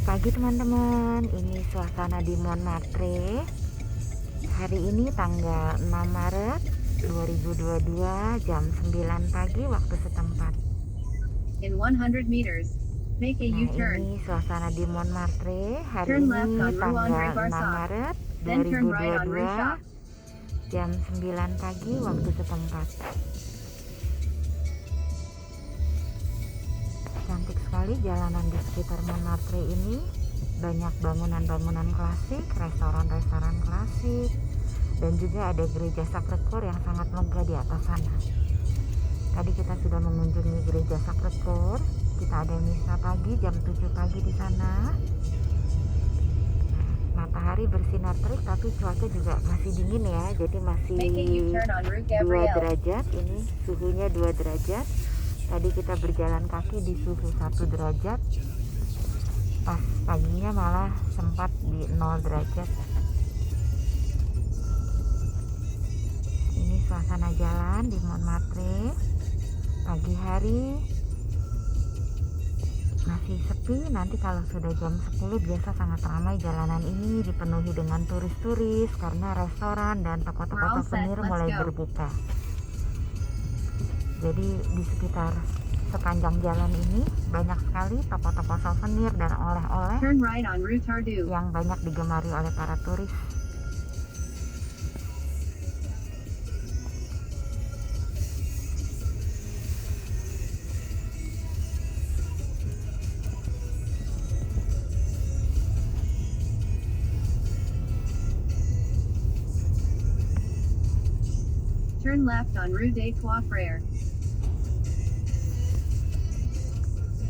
pagi teman-teman, ini suasana di Montmartre. Hari ini tanggal 6 Maret 2022 jam 9 pagi waktu setempat. In 100 meters, make a Nah, U-turn. ini suasana di Montmartre. Hari Turn left ini on Rue Andre tanggal 6 Barsac, Maret then turn right on Rue 2022 Shop. jam 9 pagi waktu setempat. Cantik sekali jalanan di sekitar Montmartre ini. Banyak bangunan-bangunan klasik, restoran-restoran klasik, dan juga ada gereja Sacré-Cœur yang sangat megah di atas sana. Tadi kita sudah mengunjungi gereja Sacré-Cœur. Kita ada misa pagi jam 7 pagi di sana. Matahari bersinar terik, tapi cuaca juga masih dingin ya, jadi masih Make a U-turn on Rue 2 Gabriel. derajat. Ini suhunya 2 derajat. Tadi kita berjalan kaki di suhu 1 derajat. Pas paginya malah sempat di 0 derajat. Ini suasana jalan di Montmartre pagi hari. Masih sepi. Nanti kalau sudah jam 10 biasa sangat ramai jalanan ini, dipenuhi dengan turis-turis karena restoran dan toko-toko souvenir mulai berbuka. Jadi di sekitar sepanjang jalan ini banyak sekali toko-toko souvenir dan oleh-oleh Turn right on Rue Tardu. yang banyak digemari oleh para turis. Turn left on Rue des Trois Frères.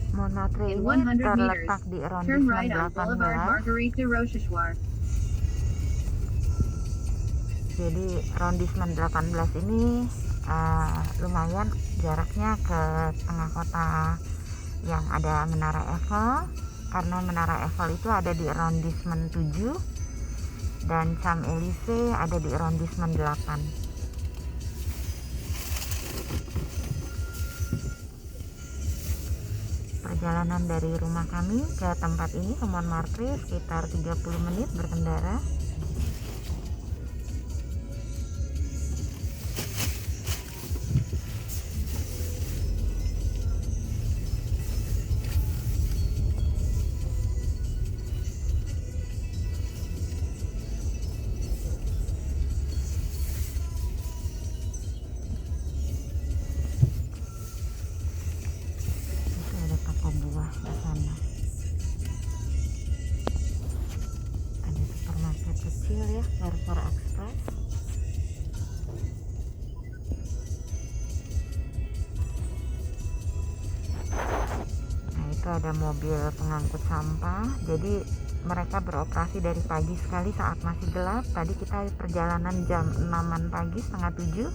Montmartre In ini 100 terletak meters, di turn arrondissement right on Boulevard 18. Marguerite de Rochechouart. Jadi arrondissement 18 ini lumayan jaraknya ke tengah kota yang ada Menara Eiffel, karena Menara Eiffel itu ada di arrondissement 7 dan Champs-Élysées ada di arrondissement 8. Perjalanan dari rumah kami ke tempat ini, ke Montmartre, sekitar 30 menit berkendara. Buah di sana. Ada supermarket kecil ya, Carrefour Express. Nah, itu ada mobil pengangkut sampah. Jadi mereka beroperasi dari pagi sekali saat masih gelap. Tadi kita perjalanan jam 6 pagi, setengah 7.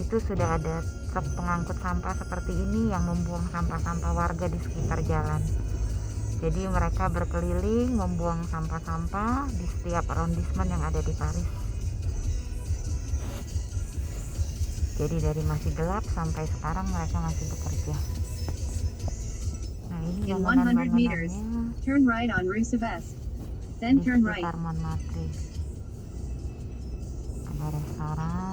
Itu sudah ada truk pengangkut sampah seperti ini yang membuang sampah-sampah warga di sekitar jalan. Jadi mereka berkeliling membuang sampah-sampah di setiap arrondissement yang ada di Paris. Jadi dari masih gelap sampai sekarang mereka masih bekerja. Nah, ini In 100 meters, bangunan-bangunannya turn right on Rue Sevestre. di Then turn right. sekitar Montmartre. Ada restoran.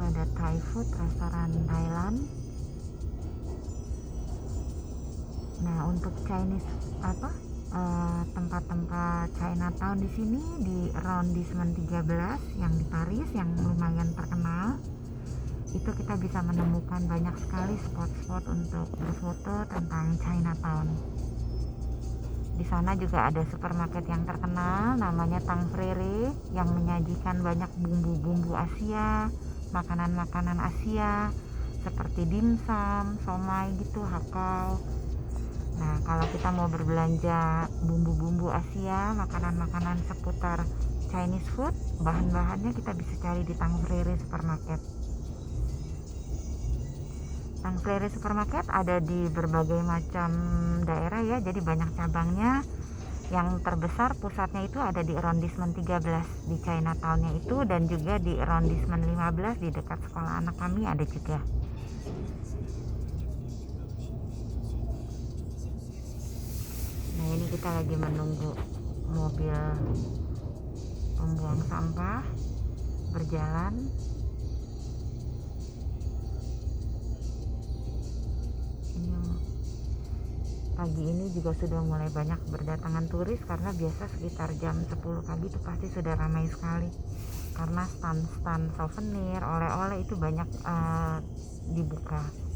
Ada Thai food, restoran Thailand. Nah, untuk Chinese tempat-tempat Chinatown di sini di arrondissement 13 yang di Paris yang lumayan terkenal, itu kita bisa menemukan banyak sekali spot-spot untuk berfoto tentang Chinatown. Di sana juga ada supermarket yang terkenal namanya Tang Frere yang menyajikan banyak bumbu-bumbu Asia, makanan-makanan Asia seperti dimsum, somai gitu, hakau. Nah, kalau kita mau berbelanja bumbu-bumbu Asia, makanan-makanan seputar Chinese food, bahan-bahannya kita bisa cari di Tang Frere Supermarket. Tang Frere Supermarket ada di berbagai macam daerah ya, jadi banyak cabangnya. yang terbesar pusatnya itu ada di arrondissement 13 di Chinatown-nya itu, dan juga di arrondissement 15 di dekat sekolah anak kami ada juga. Nah, ini kita lagi menunggu mobil pembuang sampah berjalan. Ini pagi ini juga sudah mulai banyak berdatangan turis, karena biasa sekitar jam 10 pagi itu pasti sudah ramai sekali, karena stand-stand souvenir, oleh-oleh itu banyak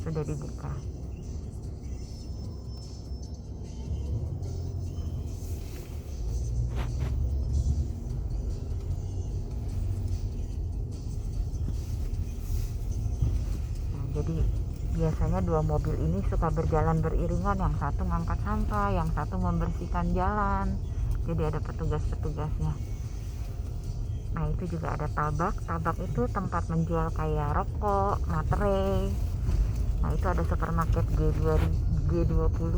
sudah dibuka. Nah, jadi biasanya dua mobil ini suka berjalan beriringan, yang satu ngangkat sampah, yang satu membersihkan jalan, jadi ada petugas-petugasnya. Nah, itu juga ada tabak itu tempat menjual kayak rokok, materai. Nah, itu ada supermarket G20.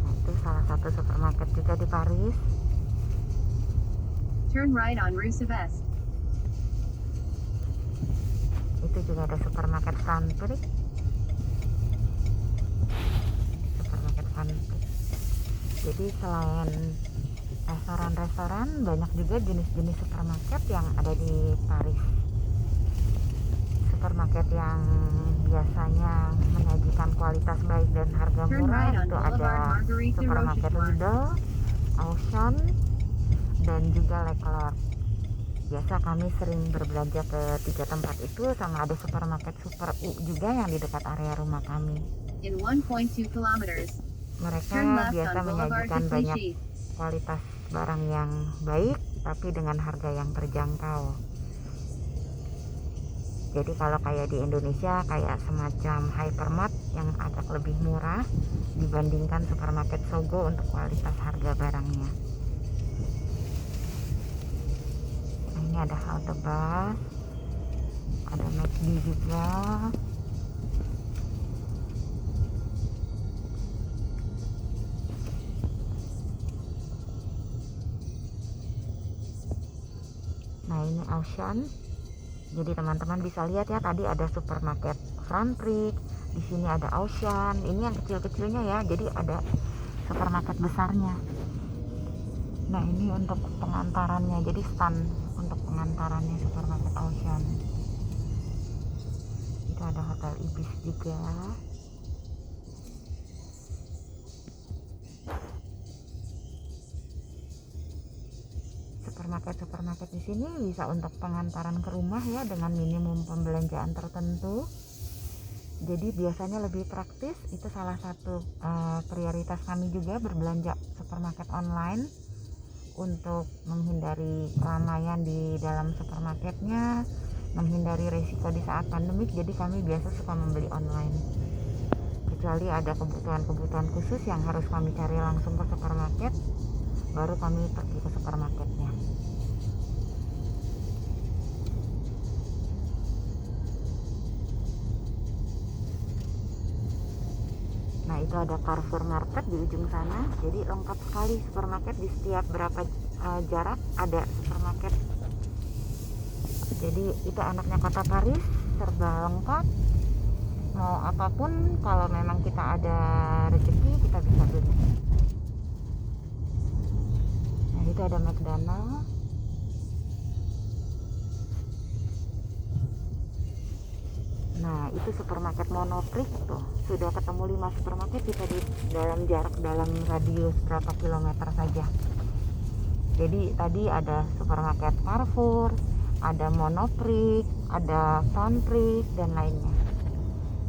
Nah, itu salah satu supermarket juga di Paris. Turn right on Rue Sylvestre. Itu juga ada supermarket Franprix. Jadi selain restoran-restoran, banyak juga jenis-jenis supermarket yang ada di Paris. Supermarket yang biasanya menyajikan kualitas baik dan harga murah itu ada supermarket Lidl, Auchan, dan juga Leclerc. Biasa kami sering berbelanja ke 3 tempat itu, sama ada supermarket Super U juga yang di dekat area rumah kami. In 1.2 kilometers, Mereka turn left biasa on Boulevard menyajikan de banyak Clichy. kualitas barang yang baik tapi dengan harga yang terjangkau. Jadi kalau kayak di Indonesia, kayak semacam hypermart yang agak lebih murah dibandingkan supermarket Sogo untuk kualitas harga barangnya. Nah, ini ada halte bus, ada McD juga. Nah, ini Auchan. Jadi teman-teman bisa lihat ya, tadi ada supermarket Franprix, di sini ada Auchan. Ini yang kecil-kecilnya ya, jadi ada supermarket besarnya. Nah, ini untuk pengantarannya, jadi stand untuk pengantarannya supermarket Auchan. Itu ada hotel Ibis juga. Supermarket di sini bisa untuk pengantaran ke rumah ya, dengan minimum pembelanjaan tertentu. Jadi biasanya lebih praktis. Itu salah satu prioritas kami juga, berbelanja supermarket online untuk menghindari keramaian di dalam supermarketnya, menghindari resiko di saat pandemik. Jadi kami biasa suka membeli online, kecuali ada kebutuhan khusus yang harus kami cari langsung ke supermarket, baru kami pergi ke supermarketnya. Nah, itu ada Carrefour Market di ujung sana. Jadi lengkap sekali supermarket, di setiap berapa jarak ada supermarket. Jadi itu anaknya kota Paris, serba lengkap. Mau apapun, kalau memang kita ada rezeki, kita bisa beli. Nah, itu ada McDonald. Nah, itu supermarket Monoprix tuh. Sudah ketemu 5 supermarket kita di dalam radius berapa kilometer saja. Jadi tadi ada supermarket Carrefour, ada Monoprix, ada Franprix dan lainnya.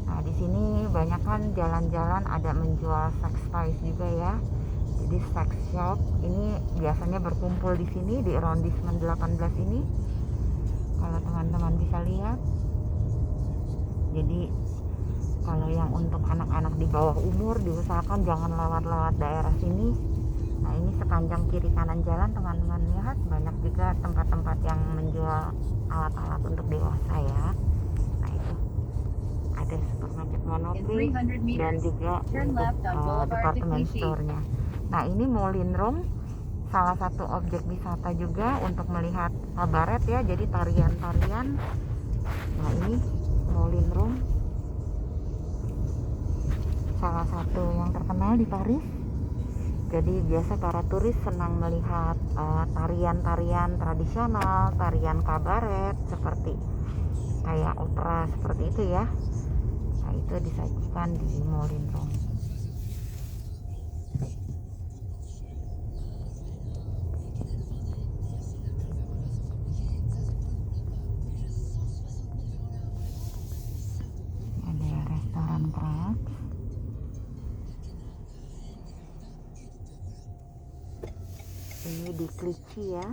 Nah, di sini banyak kan jalan-jalan ada menjual sex toys juga ya. Jadi sex shop ini biasanya berkumpul di sini di arrondissement 18 ini. Kalau teman-teman bisa lihat. Jadi kalau yang untuk anak-anak di bawah umur diusahakan jangan lewat-lewat daerah sini. Nah, ini sepanjang kiri kanan jalan teman-teman lihat banyak juga tempat-tempat yang menjual alat-alat untuk dewasa ya. Nah, itu ada supermarket Monoprix dan juga untuk department store-nya. Nah, ini Moulin Rouge salah satu objek wisata juga untuk melihat kabaret ya, jadi tarian-tarian. Nah, ini Moulin Rouge salah satu yang terkenal di Paris. Jadi biasa para turis senang melihat tarian-tarian tradisional, tarian kabaret seperti kayak opera seperti itu ya. Nah, itu disajikan di Moulin Rouge. Ada restoran Crabs. Ini di Clichy ya.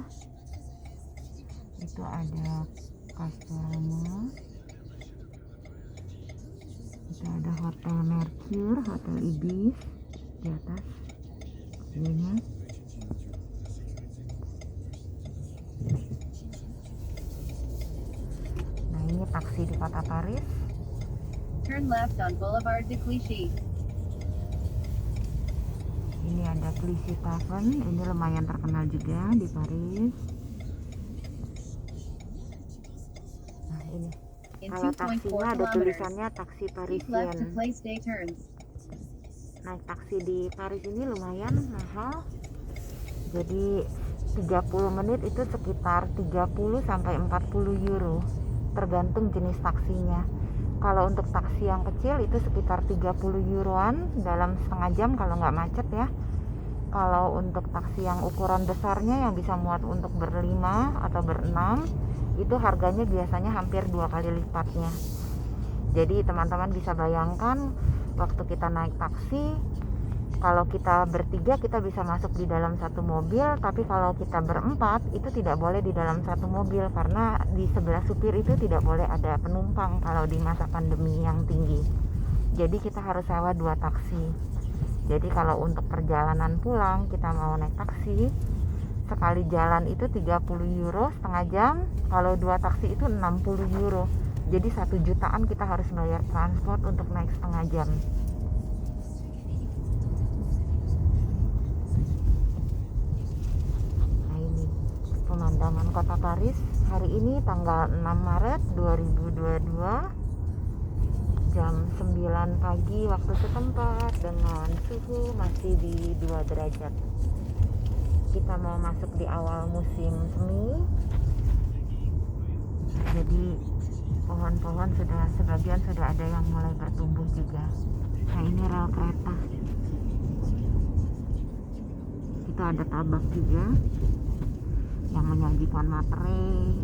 Itu ada Castorama. Itu ada Hotel Mercure, Hotel Ibis di atas viewnya. Nah, ini taksi di kota Paris. Turn left on Boulevard de Clichy. Ini ada Clichy Tavern, ini lumayan terkenal juga di Paris. Nah, ini In kalau 2.4 taksinya ada kilometers, tulisannya taksi keep left to Parisian. place day turns. Naik taksi di Paris ini lumayan mahal. Jadi 30 menit itu sekitar 30 sampai 40 euro tergantung jenis taksinya. Kalau untuk taksi yang kecil itu sekitar 30 euroan dalam setengah jam kalau nggak macet ya. Kalau untuk taksi yang ukuran besarnya yang bisa muat untuk berlima atau berenam, itu harganya biasanya hampir 2 kali lipatnya. Jadi teman-teman bisa bayangkan waktu kita naik taksi, kalau kita bertiga kita bisa masuk di dalam satu mobil, tapi kalau kita berempat itu tidak boleh di dalam satu mobil karena di sebelah supir itu tidak boleh ada penumpang kalau di masa pandemi yang tinggi. Jadi kita harus sewa 2 taksi. Jadi kalau untuk perjalanan pulang kita mau naik taksi, sekali jalan itu 30 euro setengah jam, kalau 2 taksi itu 60 euro. Jadi 1 jutaan kita harus bayar transport untuk naik setengah jam. Pemandangan kota Paris hari ini tanggal 6 Maret 2022 jam 9 pagi waktu setempat dengan suhu masih di 2 derajat. Kita mau masuk di awal musim semi, jadi pohon-pohon sebagian sudah ada yang mulai bertumbuh juga. Nah, ini rel kereta, itu ada tabak juga yang menyajikan materai,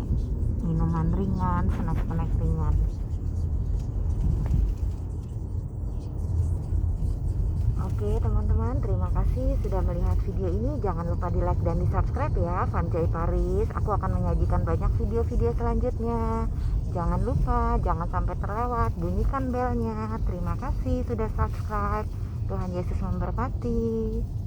minuman ringan, snack-snack ringan. Oke teman-teman, terima kasih sudah melihat video ini. Jangan lupa di like dan di subscribe ya, Vanjai Paris. Aku akan menyajikan banyak video-video selanjutnya. Jangan lupa, jangan sampai terlewat, bunyikan belnya. Terima kasih sudah subscribe. Tuhan Yesus memberkati.